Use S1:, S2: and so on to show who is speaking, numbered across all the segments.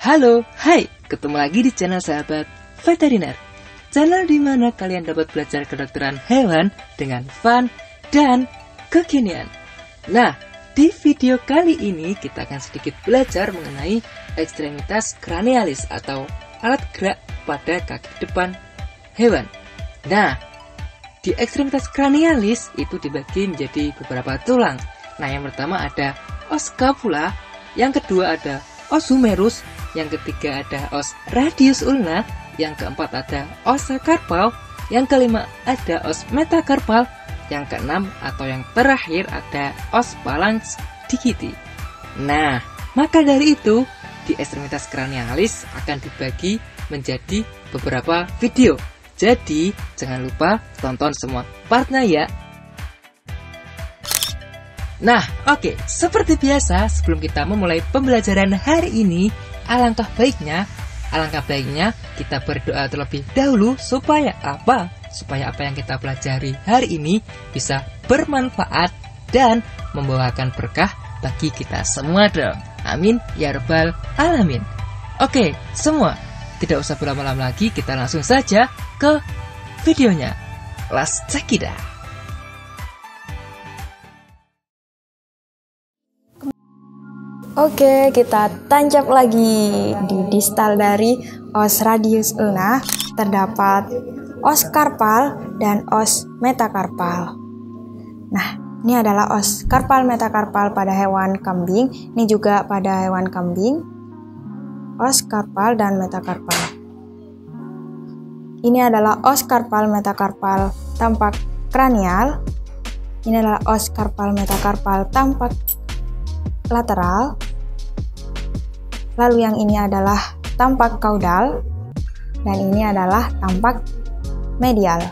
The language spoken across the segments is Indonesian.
S1: Halo, hai, ketemu lagi di channel Sahabat Veteriner. Channel di mana kalian dapat belajar kedokteran hewan dengan fun dan kekinian. Nah, di video kali ini kita akan sedikit belajar mengenai ekstremitas cranialis atau alat gerak pada kaki depan hewan. Nah, di ekstremitas cranialis itu dibagi menjadi beberapa tulang. Nah, yang pertama ada os scapula, yang kedua ada os humerus, yang ketiga ada os radius ulna, yang keempat ada os carpal, yang kelima ada os metacarpal, yang keenam atau yang terakhir ada os phalanx digiti. Nah, maka dari itu di ekstremitas cranialis akan dibagi menjadi beberapa video. Jadi jangan lupa tonton semua partnya ya. Nah, oke, seperti biasa sebelum kita memulai pembelajaran hari ini, alangkah baiknya kita berdoa terlebih dahulu supaya apa? Supaya apa yang kita pelajari hari ini bisa bermanfaat dan membawakan berkah bagi kita semua dong. Amin ya rabbal alamin. Oke, semua tidak usah berlama-lama lagi, kita langsung saja ke videonya. Let's check it out.
S2: Oke, kita tancap lagi. Di distal dari os radius ulna terdapat os carpal dan os metacarpal. Nah, ini adalah os carpal metacarpal pada hewan kambing. Ini juga pada hewan kambing. Os carpal dan metacarpal. Ini adalah os carpal metacarpal tampak kranial. Ini adalah os carpal metacarpal tampak lateral. Lalu yang ini adalah tampak kaudal, dan ini adalah tampak medial.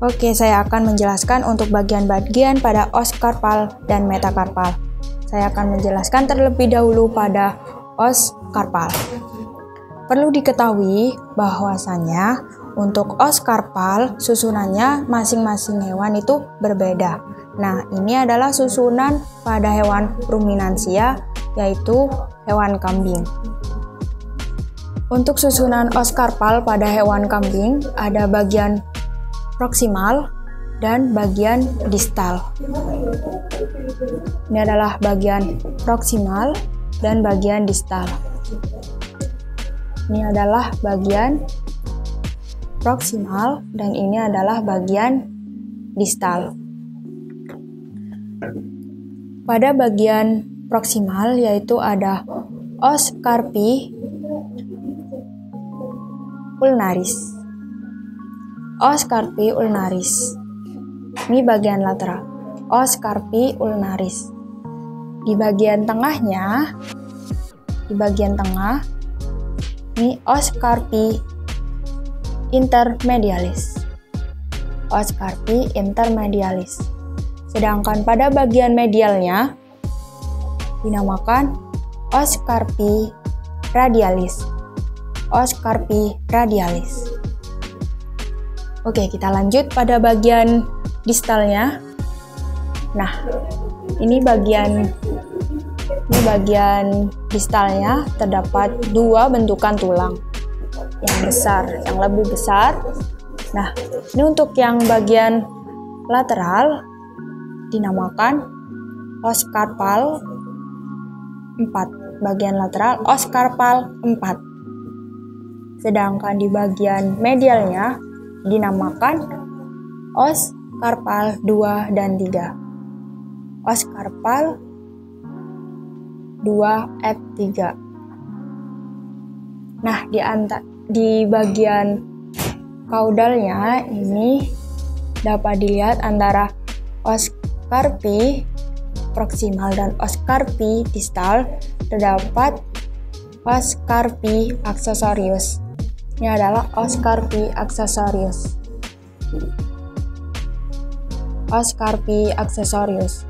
S2: Oke, saya akan menjelaskan untuk bagian-bagian pada os carpal dan metacarpal. Saya akan menjelaskan terlebih dahulu pada os carpal. Perlu diketahui bahwasanya untuk os carpal susunannya masing-masing hewan itu berbeda. Nah, ini adalah susunan pada hewan ruminansia, yaitu hewan kambing. Untuk susunan os carpal pada hewan kambing, ada bagian proksimal dan bagian distal. Ini adalah bagian proksimal dan bagian distal. Ini adalah bagian proksimal dan ini adalah bagian distal. Pada bagian proksimal yaitu ada os carpi ulnaris. Os carpi ulnaris. Ini bagian lateral. Os carpi ulnaris. Di bagian tengah, ini os carpi intermedialis. Os carpi intermedialis. Sedangkan pada bagian medialnya dinamakan os carpi radialis. Os carpi radialis. Oke, kita lanjut pada bagian distalnya. Nah, ini bagian distalnya terdapat dua bentukan tulang. Yang besar, yang lebih besar. Nah, ini untuk yang bagian lateral dinamakan os carpal 4. Bagian lateral os carpal 4. Sedangkan di bagian medialnya dinamakan os carpal 2 dan 3. Os carpal 2F3. Nah, di bagian kaudalnya ini dapat dilihat antara os carpi proksimal dan os carpi distal terdapat os carpi accessorius. Ini adalah os carpi accessorius. Os carpi accessorius.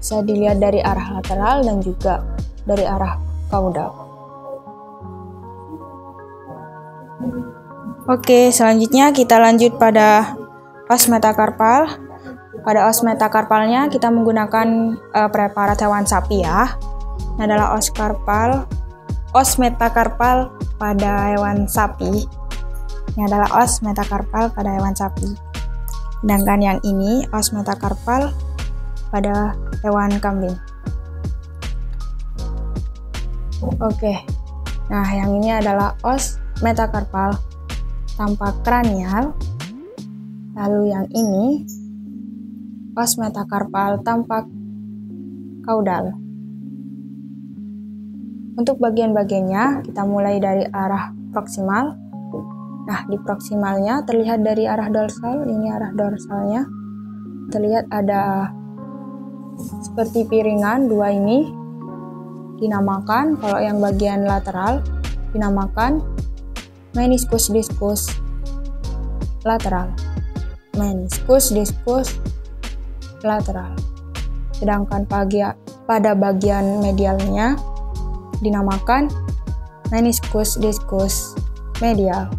S2: Bisa dilihat dari arah lateral dan juga dari arah kaudal. Oke, selanjutnya kita lanjut pada os metakarpal. Pada os metakarpalnya kita menggunakan preparat hewan sapi ya. Ini adalah os metakarpal pada hewan sapi. Ini adalah os metakarpal pada hewan sapi. Sedangkan yang ini os metakarpal pada hewan kambing. Oke. Nah, yang ini adalah os metakarpal tanpa kranial. Lalu yang ini os metakarpal tanpa kaudal. Untuk bagian-bagiannya kita mulai dari arah proksimal. Nah, di proksimalnya terlihat dari arah dorsal, ini arah dorsalnya. Terlihat ada seperti piringan dua ini dinamakan, kalau yang bagian lateral dinamakan meniscus discus lateral. Meniscus discus lateral. Sedangkan pada bagian medialnya dinamakan meniscus discus medial.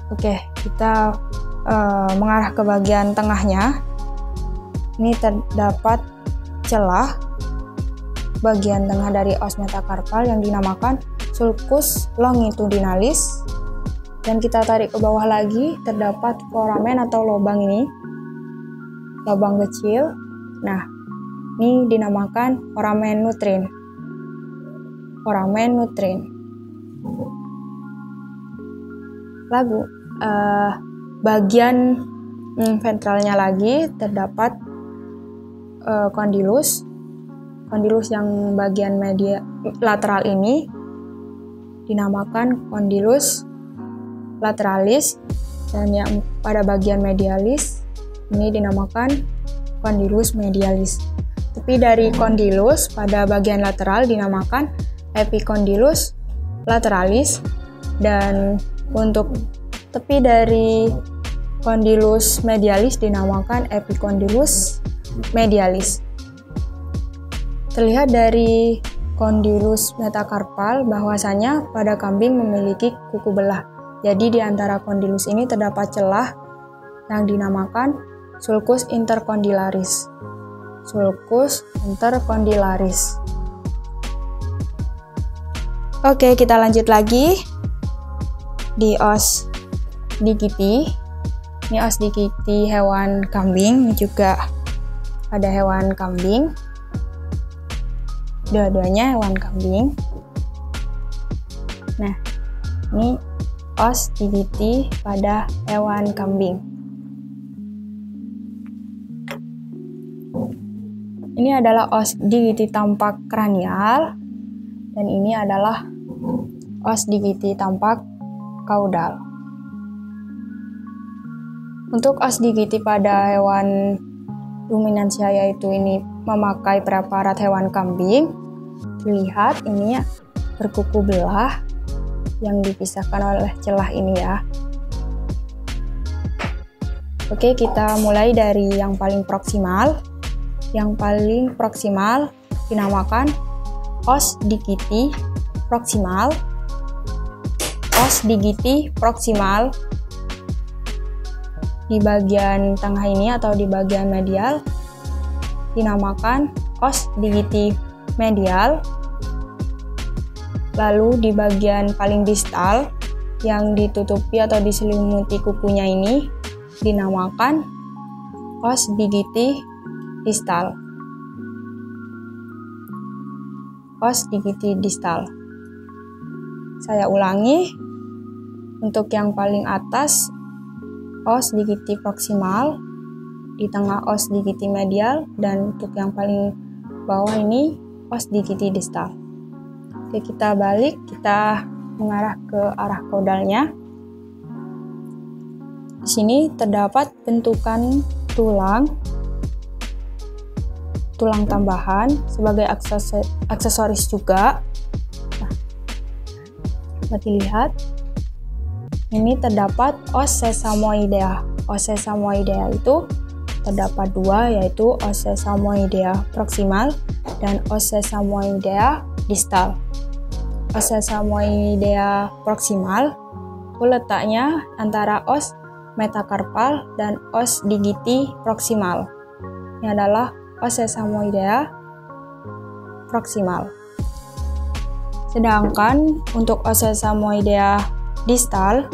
S2: Oke, kita mengarah ke bagian tengahnya. Ini terdapat celah bagian tengah dari os metakarpal yang dinamakan sulcus longitudinalis. Dan kita tarik ke bawah lagi, terdapat foramen atau lubang ini, lubang kecil. Nah, ini dinamakan foramen nutrin. Foramen nutrin. Lalu bagian ventralnya lagi terdapat kondilus. Kondilus yang bagian lateral ini dinamakan kondilus lateralis, dan yang pada bagian medialis ini dinamakan kondilus medialis. Tepi dari kondilus pada bagian lateral dinamakan epikondilus lateralis, dan untuk tepi dari kondilus medialis dinamakan epikondilus medialis. Terlihat dari kondilus metakarpal bahwasanya pada kambing memiliki kuku belah. Jadi di antara kondilus ini terdapat celah yang dinamakan sulcus intercondylaris. Sulcus intercondylaris. Oke, kita lanjut lagi di os digiti. Ini os digiti hewan kambing, ini juga ada hewan kambing. Dua-duanya hewan kambing. Nah, ini os digiti pada hewan kambing. Ini adalah os digiti tampak kranial, dan ini adalah os digiti tampak kaudal. Untuk os digiti pada hewan ruminansia, yaitu ini memakai preparat hewan kambing, terlihat ini berkuku belah yang dipisahkan oleh celah ini ya. Oke, kita mulai dari yang paling proksimal. Yang paling proksimal dinamakan os digiti proksimal. Os digiti proksimal di bagian tengah ini atau di bagian medial dinamakan os digiti medial. Lalu di bagian paling distal yang ditutupi atau diselimuti kukunya ini dinamakan os digiti distal. Os digiti distal. Saya ulangi, untuk yang paling atas os digiti proksimal, di tengah os digiti medial, dan untuk yang paling bawah ini os digiti distal. Oke, kita balik, kita mengarah ke arah kaudalnya. Di sini terdapat bentukan tulang tulang tambahan sebagai aksesoris juga. Nah, dapat dilihat, ini terdapat os sesamoidea. Os sesamoidea itu terdapat dua, yaitu os sesamoidea proksimal dan os sesamoidea distal. Os sesamoidea proksimal itu letaknya antara os metakarpal dan os digiti proksimal. Ini adalah os sesamoidea proksimal. Sedangkan untuk os sesamoidea distal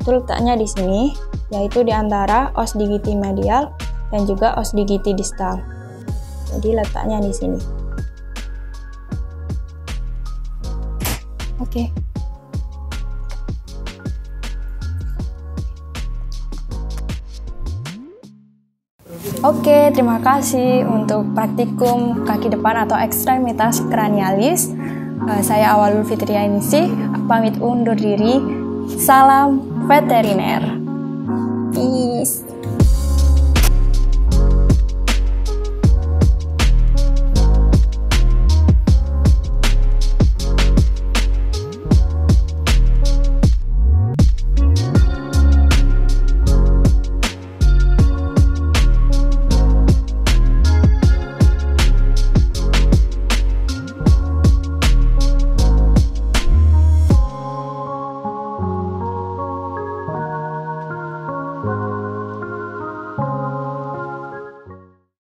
S2: itu letaknya di sini, yaitu di antara os digiti medial dan juga os digiti distal. Jadi letaknya di sini. Oke. Oke, terima kasih untuk praktikum kaki depan atau ekstremitas kranialis. Saya Awalul Fitrianingsih, pamit undur diri. Salam veteriner. Peace.